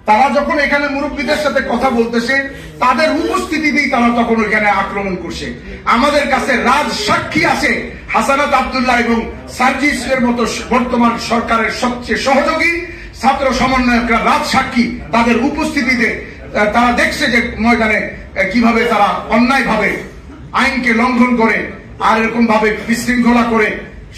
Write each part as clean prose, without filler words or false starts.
তারা যখন এখানে মুরব্বীদের সাথে কথা বলতেছে তাদের উপস্থিতিতেই তারা তখন ওইখানে আক্রমণ করছে। আমাদের কাছে রাজ সাক্ষী আছে, হাসানাত আব্দুল্লাহ এবং সার্জিসের মতো বর্তমান সরকারের সবচেয়ে সহযোগী ছাত্র সমন্বয়করা রাজ সাক্ষী। তাদের উপস্থিতিতে তারা দেখছে যে ময়দানে কিভাবে তারা অন্যায়ভাবে আইনকে লঙ্ঘন করে আর এরকম ভাবে বিশৃঙ্খলা করে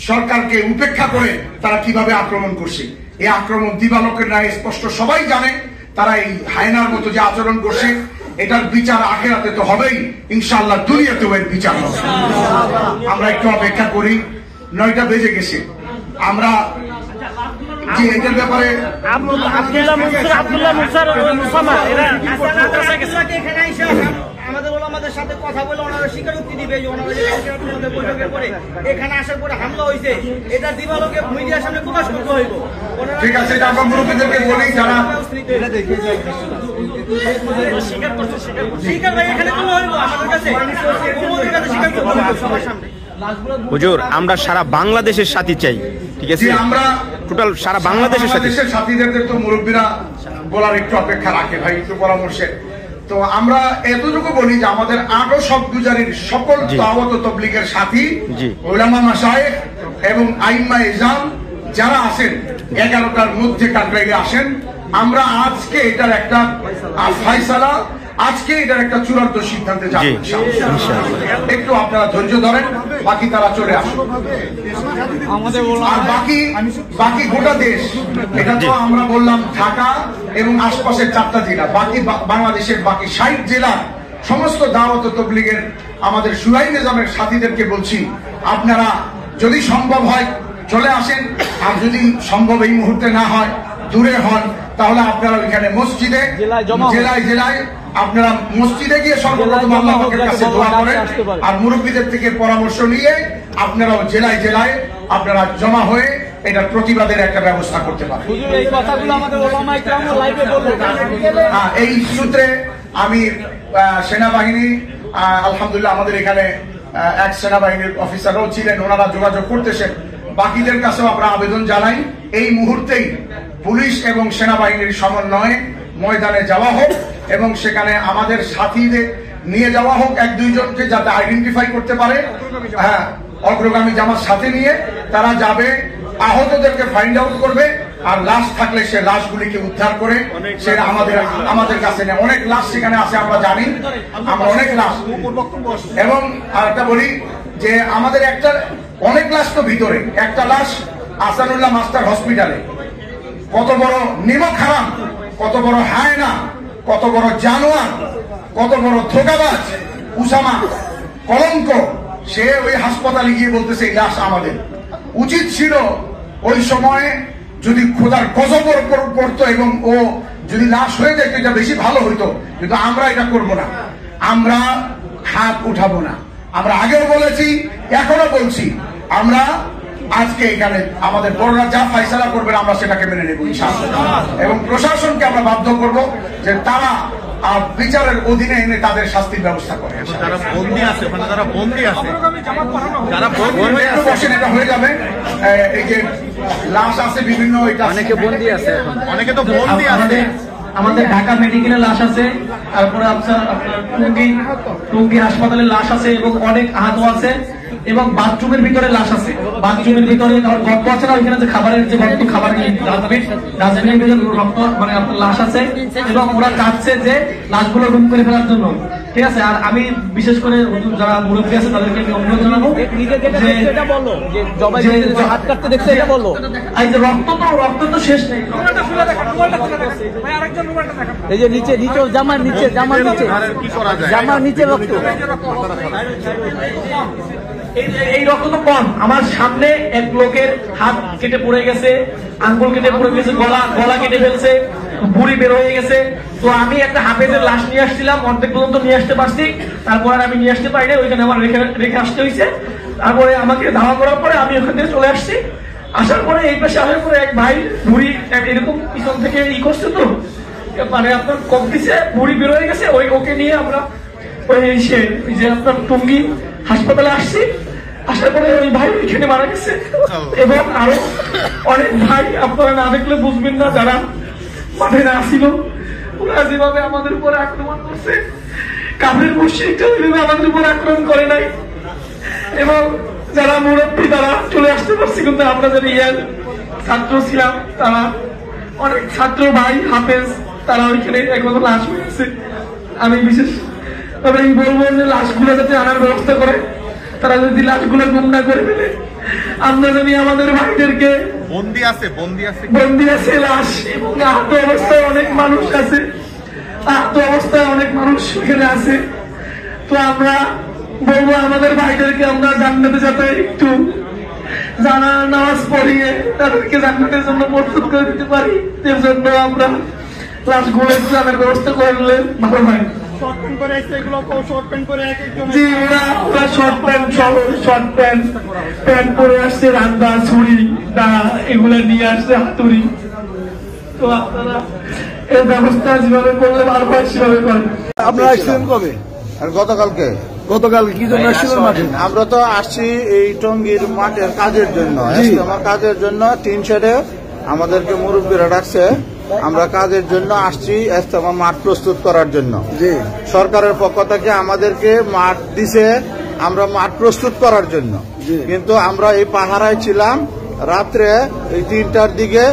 সরকারকে উপেক্ষা করে তারা কিভাবে আক্রমণ করছে। এই আক্রমণ দিবালোকের ন্যায় স্পষ্ট, সবাই জানে। তারা এই হায়নার মতো যে আচরণ করছে এটার বিচার আখিরাতে তো হবেই, ইনশাআল্লাহ দুনিয়াতেও এর বিচার হবে। আমরা একটু অপেক্ষা করি, 9টা বেজে গেছে। আমরা যে এটার ব্যাপারে আমাদের ওলামাদের সাথে কথা বলে ওনারা স্বীকারোক্তি দিবে যে ওনারা যে বৈঠকের পরে এখানে আসার পরে হামলা হয়েছে, এটা দিবালোকে মিডিয়ার সামনে প্রকাশ করতে হইব। ঠিক আছে, এটা আমরা মুরব্বীদেরকে বলি যারা স্বীকার ভাই এখানে তুলে হইব আমাদের কাছে, ওদের কাছে স্বীকার করতে হবে সবার সামনে। হুজুর, আমরা সারা বাংলাদেশের সাথী চাই, ঠিক আছে? আমরা টোটাল সারা বাংলাদেশের সাথীদের তো মুরব্বীরা বলার একটু অপেক্ষা রাখে ভাই, একটু পরামর্শে। তো আমরা এতটুকু বলি যে আমাদের আরো সব গুজারির সকল দাওয়াত ও তাবলীগের সাথী উলামা মাশায়েখ এবং আইম্মা ইজাম যারা আছেন 11টার মধ্যে কাকরাইলে আসেন। আমরা আজকে এটার একটা ফয়সালা, আজকে এটার একটা চূড়ান্ত সিদ্ধান্তে যাব ইনশাআল্লাহ। একটু আপনারা ধৈর্য ধরেন, বাকি তারা চলে আসুন। আর বাকি গোটা দেশ, এটা তো আমরা বললাম ঢাকা এবং আশপাশের 4টা জেলা, বাকি বাংলাদেশের বাকি 60 জেলার সমস্ত দাওয়াত ও তাবলীগের আমাদের শুরাই নিজামের সাথীদেরকে বলছি, আপনারা যদি সম্ভব হয় চলে আসেন, আর যদি সম্ভব এই মুহূর্তে না হয়, দূরে হন, তাহলে আপনারা ওইখানে মসজিদে জেলায় আপনারা মসজিদে গিয়ে সর্বপ্রথম আল্লাহর কাছে দোয়া করেন, আর মুরব্বীদের থেকে পরামর্শ নিয়ে আপনারাও জেলায় আপনারা জমা হয়ে এটার প্রতিবাদের একটা ব্যবস্থা করতে পারেন। এই সূত্রে আমি সেনাবাহিনী, আলহামদুলিল্লাহ আমাদের এখানে এক সেনাবাহিনীর অফিসারও ছিলেন, ওনারা যোগাযোগ করতেছেন। বাকিদের কাছেও আমরা আবেদন জানাই এই মুহূর্তেই পুলিশ এবং সেনাবাহিনীর সমন্বয়ে ময়দানে যাওয়া হোক এবং সেখানে আমাদের সাথীদের নিয়ে যাওয়া হোক, 1-2 জনকে যাতে আইডেন্টিফাই করতে পারে। হ্যাঁ, অগ্রগামী জামাত সাথে নিয়ে তারা যাবে, আহতদেরকে ফাইন্ড আউট করবে, আর লাশ থাকলে সে লাশগুলিকে উদ্ধার করে সে আমাদের কাছে নেই। অনেক লাশ সেখানে আছে, আমরা জানি, আমরা অনেক লাশ। এবং আরেকটা বলি যে আমাদের অনেক লাশ তো ভিতরে, একটা লাশ আহসানুল্লাহ মাস্টার হসপিটালে। কত বড় নিমক হারাম, কত বড় হায়না, কত বড় জানোয়ার, কত বড় ধোঁকাবাজ উসামা, কলঙ্ক, সে ওই হাসপাতালে গিয়ে বলতেছে এই লাশ আমাদের। উচিত ছিল ওই সময়ে যদি খোদার গজব পড়তো এবং ও যদি লাশ হয়ে যেত, এটা বেশি ভালো হইতো, কিন্তু আমরা এটা করব না, আমরা হাত উঠাবো না। আমরা আগেও বলেছি, এখনো বলছি, আমরা আজকে এখানে আমাদের বড়রা যা ফয়সালা করবেন আমরা সেটাকে মেনে নেব ইনশাআল্লাহ। এবং প্রশাসনকে আমরা বাধ্য করব যে তারা বিচারের অধীনে এনে তাদের শাস্তির ব্যবস্থা করে। যারা বন্দী আছে, যারা বন্দী আছে, একটু বসেন, এটা হয়ে যাবে। এই যে লাশ আছে বিভিন্ন, অনেকে বন্দী আছে, অনেকে তো বন্দী আছে। আমাদের ঢাকা মেডিকেলের লাশ আছে, তারপরে আপনার টুঙ্গি হাসপাতালের লাশ আছে এবং অনেক আহত আছে, এবং বাথরুমের ভিতরে লাশ আছে। বাথরুমের ভিতরে গর্ত আছে না, ওইখানে যে খাবারের যে গর্ত, খাবার ডাস্টবিনের ভিতরে রক্ত মানে আপনার লাশ আছে, এবং ওরা চাচ্ছে যে লাশগুলো রুম করে ফেলার জন্য, ঠিক আছে? আর আমি বিশেষ করে যারা মুরব্বী আছে তাদেরকে আমি অনুরোধ জানাবো হাত কাটতে দেখতে, এটা বলো এই যে রক্ত তো শেষ নেই। এই যে নিচে জামার নিচে রক্ত, এই রক্ত তো কম। আমার সামনে এক লোকের হাত কেটে পড়ে গেছে, আঙ্গুল কেটে পড়ে গেছে, গলা কেটে ফেলছে, বুড়ি বের হয়ে গেছে। তো আমি একটা হাফেজের লাশ নিয়ে আসছিলাম, অর্ধেক পর্যন্ত নিয়ে আসতে পারছি, তারপর আর আমি নিয়ে আসতে পারিনি, ওইখানে আমার রেখে আসতে হয়েছে। তারপরে আমাকে ধাওয়া করার পরে আমি ওখান থেকে চলে আসছি। আসার পরে এই পাশে আসার পরে এক ভাই বুড়ি এরকম পিছন থেকে করছে, তো মানে আপনার কম দিছে, বুড়ি বের হয়ে গেছে, ওকে নিয়ে আমরা ওই যে আপনার টুঙ্গি হাসপাতালে আসছি। আসার পরে ওই ভাই ওইখানে মারা গেছে, এবং আরো অনেক ভাই আপনারা না দেখলে বুঝবেন না, যারা মাঠে না আসিল, ওরা যেভাবে আমাদের উপর আক্রমণ করছে, কাফের মুশরিকরা যেভাবে আমাদের উপর আক্রমণ করে নাই, এবং যারা মুরব্বী তারা চলে আসতে পারছে, কিন্তু আমরা যারা ইয়ার ছাত্র ছিলাম, তারা অনেক ছাত্র ভাই হাফেজ তারা ওইখানে এখনো লাশ হয়েছে। আমি বিশেষ তবে এই বলবো যে লাশগুলো যাতে আনার ব্যবস্থা করে, তারা যদি লাশগুলো গুম না করে ফেলে, আমরা যদি আমাদের ভাইদেরকে বন্দি আছে লাশ, এবং আহত অবস্থায় অনেক মানুষ আছে, আহত অবস্থায় অনেক মানুষ এখানে আছে। তো আমরা বলবো আমাদের ভাইদেরকে আমরা জান্নাতে যাতে একটু নামাজ পড়িয়ে তাদেরকে জান্নাতের জন্য প্রস্তুত করে দিতে পারি, এর জন্য আমরা লাশগুলো জানার ব্যবস্থা করলে ভালো হয়। জি, ওরা শর্ট প্যান্ট পরে আসছে, রান্দা ছুরি দা এগুলো নিয়ে আসছে, হাতুড়ি। তো আপনারা এর ব্যবস্থা যেভাবে করলে ভালো হয় সেভাবে করেন। আপনারা আসছিলেন কবে? আর গতকালকে কি জন্য আসছিলেন মাঠে? আমরা তো আসছি এই টঙ্গীর মাঠের কাজের জন্য, আমার কাজের জন্য। 3 শেডে আমাদেরকে মুরব্বীরা ডাকছে, আমরা কাজের জন্য আসছি, ইজতেমা মাঠ প্রস্তুত করার জন্য। সরকারের পক্ষ থেকে আমাদেরকে মাঠ দিছে, আমরা মাঠ প্রস্তুত করার জন্য। কিন্তু আমরা এই পাহারায় ছিলাম, রাত্রে এই 3টার দিকে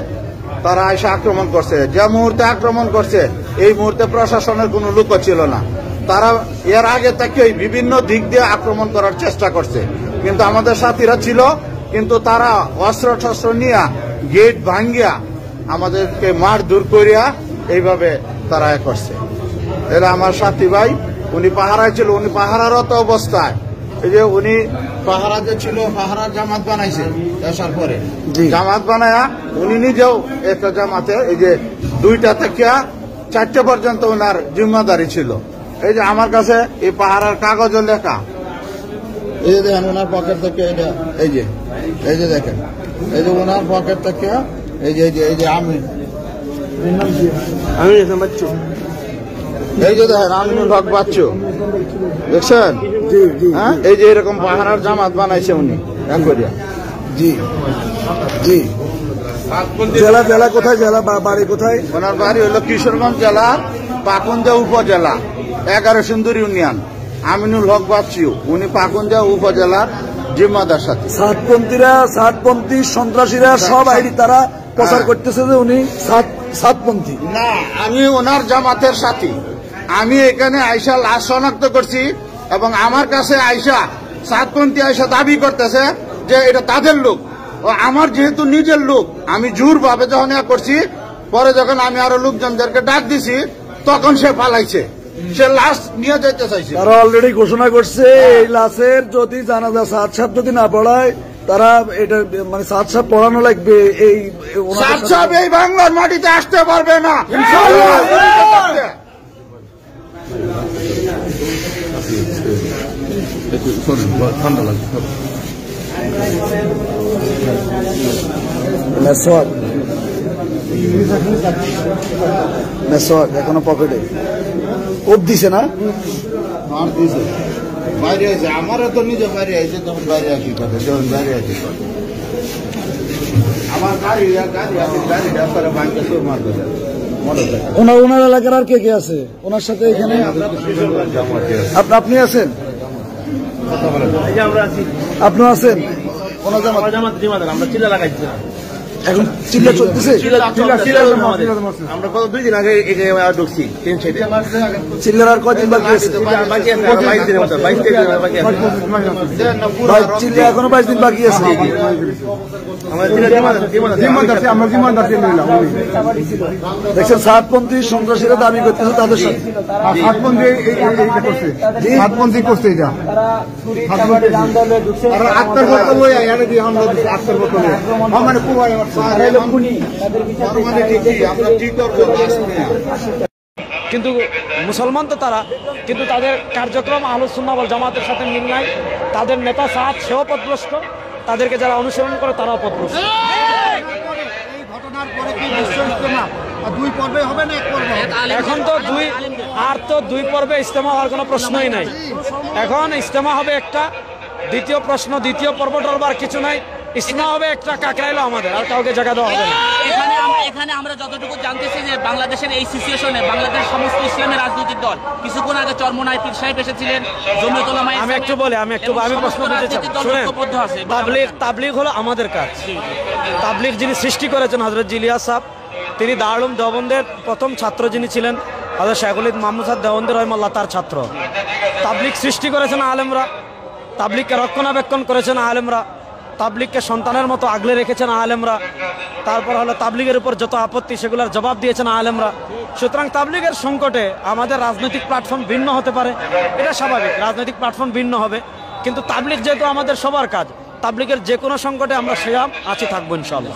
তারা এসে আক্রমণ করছে। যে মুহূর্তে আক্রমণ করছে এই মুহূর্তে প্রশাসনের কোনো লোক ছিল না। তারা এর আগে থেকেই বিভিন্ন দিক দিয়ে আক্রমণ করার চেষ্টা করছে, কিন্তু আমাদের সাথীরা ছিল, কিন্তু তারা অস্ত্র টস্ত্র নিয়ে গেট ভাঙ্গিয়া আমাদেরকে মার দূর করিয়া এইভাবে তারা করছে। এরা আমার সাথী ভাই, উনি পাহারায় ছিল, উনি পাহারারত অবস্থায় এই যে উনি পাহারা যে ছিল, পাহারার জামাত বানাইছে আসার পরে, জামাত বানায়া উনি নিজেও একটা জামাতে এই যে 2টা থেকে 4টে পর্যন্ত ওনার জিম্মাদারি ছিল। এই যে আমার কাছে এই পাহারার কাগজও লেখা, এই যে দেখেন ওনার পকেট থেকে, এটা এই যে দেখেন, এই যে ওনার পকেট থেকে এই যে আমি এই যে দেখেন আমিনুল হক বাচ্চু, দেখছেন? হ্যাঁ, এই যে এরকম পাহারার জামাত বানাইছে উনি। জেলা কোথায়? বাড়ি কোথায়? ওনার বাড়ি হলো কিশোরগঞ্জ জেলার পাকুন্দিয়া উপজেলা 11 সুন্দর ইউনিয়ন। আমিনুল হক বাচ্চু, উনি পাকুন্দিয়া উপজেলার জিম্মাদার সাথে। সাতপন্থী সন্ত্রাসীরা সব আইডি তারা প্রচার করতেছে যে উনি সাতপন্থী। না, আমি ওনার জামাতের সাথী। আমি এখানে আইসা লাশ শনাক্ত করছি, এবং আমার কাছে আইসা সাতপন্থী আইসা দাবি করতেছে যে এটা তাদের লোক। ও আমার যেহেতু নিজের লোক, আমি জোর ভাবে যখন করছি, পরে যখন আমি আরো লোকজনদেরকে ডাক দিছি তখন সে পালাইছে, সে লাশ নিয়ে যেতে চাইছে। তারা অলরেডি ঘোষণা করছে এই লাশের যদি জানাজা সাত যদি না পড়ায় তারা এটা মানে সাত পড়ানো লাগবে। এই সাত এই বাংলার মাটিতে আসতে পারবে না। ঠান্ডা লাগছে। এখনো পকেটে কোপ দিছে না? বাইরে আছে, আমারও তো নিজে বাইরে আছে, তখন বাইরে আসি কথা, যখন বাইরে আসি আমার ওনার এলাকার আর কে আছে ওনার সাথে? এখানে আপনি আছেন? আপনিও আছেন? আমরা চিল্লা লাগাইছি, এখন চিল্লা চলতেছে। আমরা কত 2 দিন আগে ঢুকছি। চিল্লার আর কয়দিন বাকি আছে? চিল্লা এখনো 22 দিন বাকি আছে। দেখছেন সাতপন্থী সন্ত্রাসীরা দাবি করতেছে তাদের সাথে কিন্তু মুসলমান তো তারা, কিন্তু তাদের কার্যক্রম আহলুস সুন্নাহ ওয়াল জামাতের সাথে মিল নাই। তাদের নেতা সাদ সেও পথভ্রষ্ট, তাদেরকে যারা অনুসরণ করে তারাও পথভ্রষ্ট। এখন তো দুই পর্বে ইজতেমা হওয়ার কোনো প্রশ্নই নাই। এখন ইজতেমা হবে একটা, দ্বিতীয় পর্ব টলবার কিছু নাই। ইজতেমা হবে একটা, কাকরাইলো আমাদের, আর কাউকে জায়গা দেওয়া হবে না। এখানে আমরা যতটুকু জানতেছি যে বাংলাদেশের এই সিচুয়েশনে বাংলাদেশের সমস্ত ইসলামী রাজনৈতিক দল কিছুক্ষণ আগে চরমোনাই পীর সাহেব এসেছিলেন, জমিয়ত উলামা আমি একটু বলি, আমি প্রশ্ন করতে চাই। শুনেন, তাবলীগ হলো আমাদের কাজ। তাবলীগ যিনি সৃষ্টি করেছেন হযরত ইলিয়াস সাহেব, তিনি দারুল উলুম দেওবন্দের প্রথম ছাত্র যিনি ছিলেন হযরত শাইখুল ইসলাম মাহমুদ সাহেব দেওবন্দি রাহিমাহুল্লাহ, তার ছাত্র। তাবলীগ সৃষ্টি করেছেন আলেমরা, তাবলীগকে রক্ষণাবেক্ষণ করেছেন আলেমরা, তাবলীগকে সন্তানের মতো আগলে রেখেছেন আলেমরা। তারপর হলো তাবলীগের উপর যত আপত্তি সেগুলোর জবাব দিয়েছেন আলেমরা। সুতরাং তাবলীগের সংকটে আমাদের রাজনৈতিক প্ল্যাটফর্ম ভিন্ন হতে পারে, এটা স্বাভাবিক, রাজনৈতিক প্ল্যাটফর্ম ভিন্ন হবে, কিন্তু তাবলীগ যেহেতু আমাদের সবার কাজ, তাবলীগের যে কোনো সংকটে আমরা সেরাম আছি, থাকবো ইনশাআল্লাহ।